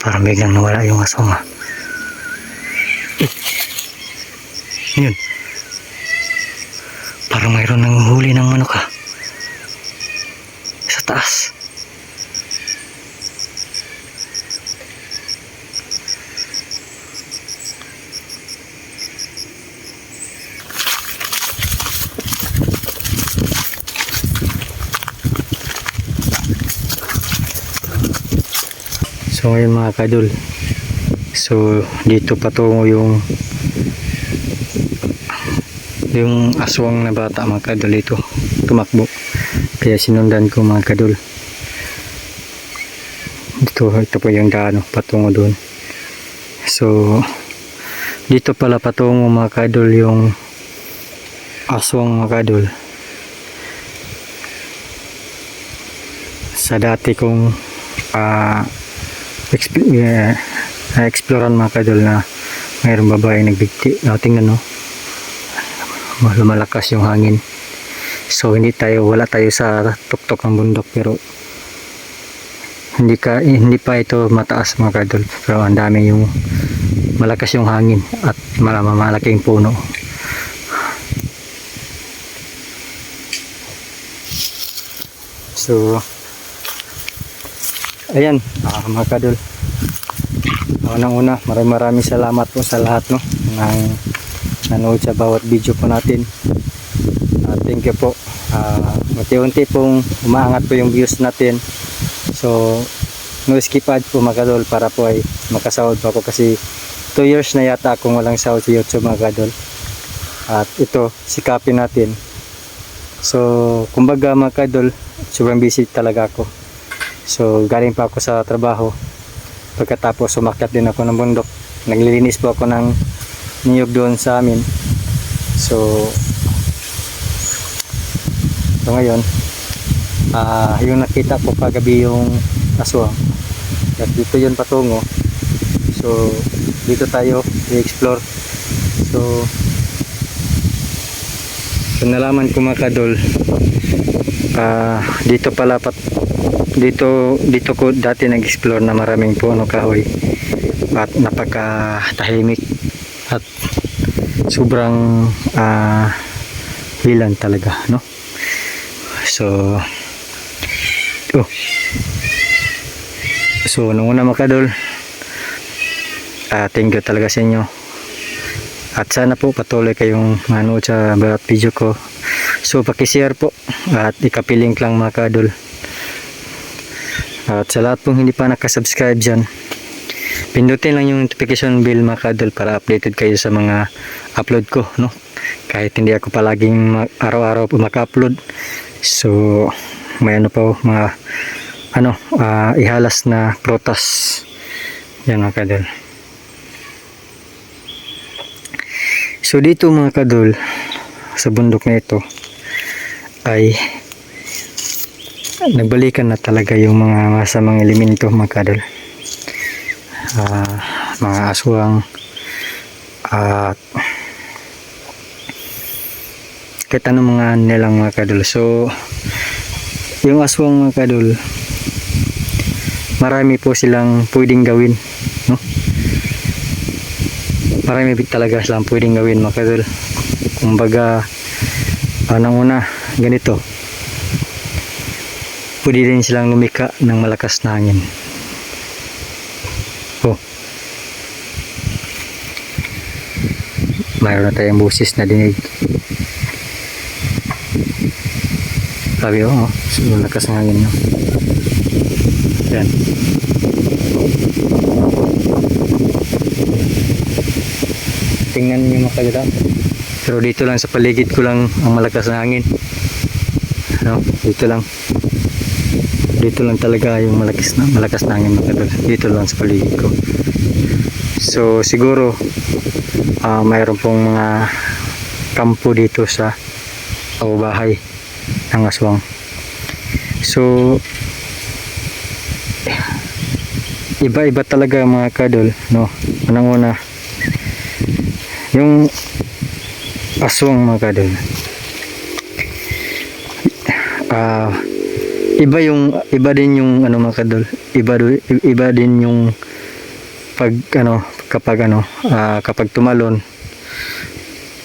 Parang biglang nawala yung aswang ah. Yun. Parang mayroon nang huli ng manok ah. Sa taas. So ngayon mga kadol, so dito patungo yung aswang na bata mga kadol, ito tumakbo, kaya sinundan ko mga kadol. Ito po yung daan patungo doon. So dito pala patungo mga kadol yung aswang mga kadol. Sa dati kong exploran mga kadol na mayroong babae nagbigti. Tingnan no, lumalakas yung hangin. So wala tayo sa tuktok ng bundok, pero hindi pa ito mataas mga kadol, pero ang dami yung malakas yung hangin at malaking puno. So ayan mga kadol, unang-una maraming salamat po sa lahat ng nanood sa bawat video po natin. Thank you po. Unti-unti pong umaangat po yung views natin. So no skip ad po mga kadol, para po ay makasahod pa ako, kasi 2 years na yata akong walang sahod sa YouTube mga kadol. At ito, sikapin natin. So kumbaga mga kadol, sobrang busy talaga ako. So galing pa ako sa trabaho, pagkatapos sumakyat din ako ng bundok, naglilinis po ako ng niyog doon sa amin. So ngayon yung nakita ko kagabi yung aswang, at dito yun patungo. So dito tayo i-explore. So nalaman ko mga kadol, dito ko dati nag-explore na maraming puno kahoy at napakatahimik at sobrang hilan talaga, no? So nung una mga kadol, thank you talaga sa inyo, at sana po patuloy kayong manood sa bawat video ko. So paki-share po at ikapi-link lang mga kadol. At sa lahat pong hindi pa nakasubscribe dyan, pindutin lang yung notification bell mga kadol para updated kayo sa mga upload ko, no? Kahit hindi ako palaging araw-araw po maka-upload. So may mga ihalas na prutas yan mga kadol. So dito mga kadol, sa bundok na ito ay nagbalikan na talaga yung mga masamang elemento mga kadol. Mga aswang at kahit anong mga nilang mga kadol. So yung aswang mga kadol, marami po silang pwedeng gawin, no? Marami talaga silang pwedeng gawin mga kadol. Kumbaga una ganito, pwede din silang lumika ng malakas na hangin. Mayroon na tayong busis na dinig. Sabi malakas na hangin, no? Yan. Tingnan niyo mga kadol. Pero dito lang sa paligid ko lang ang malakas na hangin, no? Dito lang talaga yung malakas na hangin mga kadol. Dito lang sa paligid ko. So siguro mayroon pong mga kampo dito sa bahay ng aswang. So iba-iba talaga mga kadol, no? Unang-una yung aswang mga kadol, iba din yung mga kadol, iba din yung kapag tumalon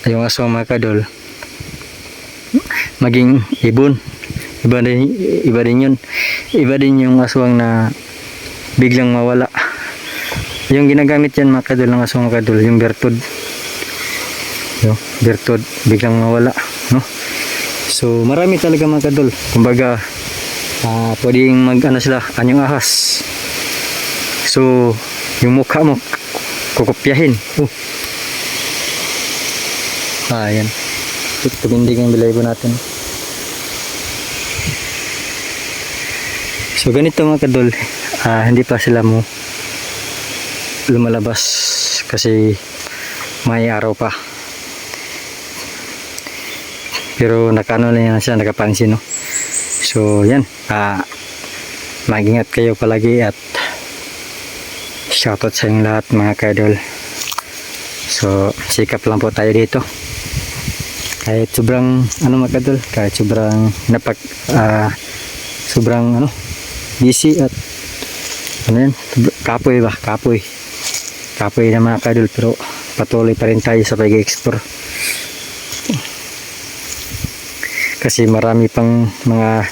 yung aswang mga kadol, maging ibon. Iba din yun. Iba din yung aswang na biglang mawala. Yung ginagamit yan mga kadol ng aswang mga kadol, yung bertud. Bertud, biglang mawala, no? So marami talaga mga kadol. Kumbaga, pwedeng sila, anyong ahas. So yung mukha mo kukopyahin. Ayan. Tuminding yung bilaybo natin. So ganito mga kadol, hindi pa sila mo lumalabas kasi may araw pa. Pero nakano lang yan siya, nakapansin, no? So yan, mag-ingat kayo palagi at shoutout sa inyong lahat mga kadol. So sikap lang po tayo dito. Kahit sobrang mga kadol, kahit sobrang sobrang busy at kapoy na mga kadol, pero patuloy pa rin tayo sa pag-explore kasi marami pang mga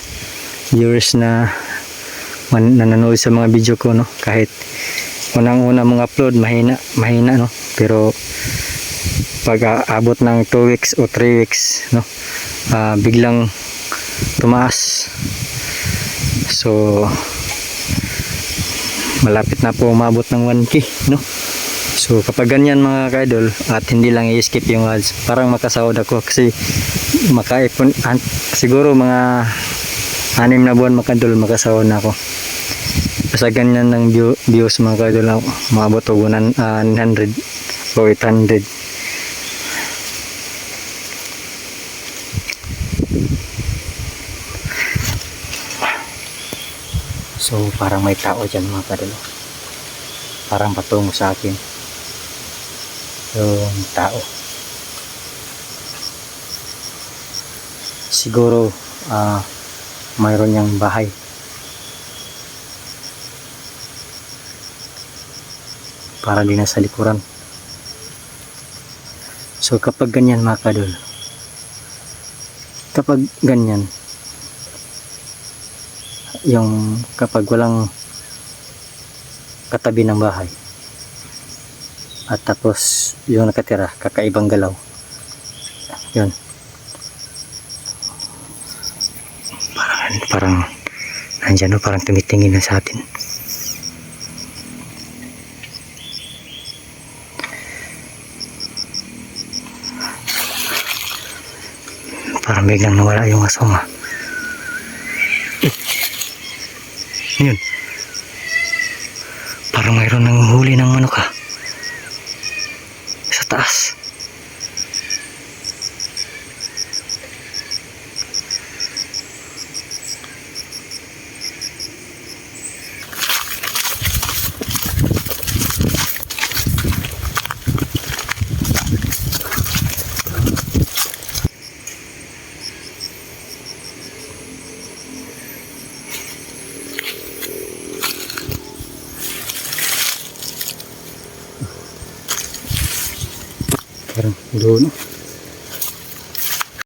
viewers na nanonood sa mga video ko, no? Kahit unang-una mga upload mahina, no? Pero pag abot ng 2 weeks o 3 weeks, no? Biglang tumaas. So malapit na po umabot ng 1K, no? So kapag ganyan mga kaidol, at hindi lang i-skip yung ads, parang makasahod ako kasi makaipon, siguro mga 6 na buwan mga kaidol, makasahod na ako. Sa ganyan ng views mga kaidol, umabot o 900 o 800. So parang may tao dyan mga kadol, parang patungo sa akin yung tao. Siguro mayroon niyang bahay. Para din sa likuran. So kapag ganyan mga kadol, kapag ganyan, yung kapag walang katabi ng bahay at tapos yung nakatira kakaibang galaw, yun parang nandyan, parang tumitingin na sa atin. Parang biglang nawala yung aswang. Yun, parang mayroon ng huli ng manok sa taas. Parang doon.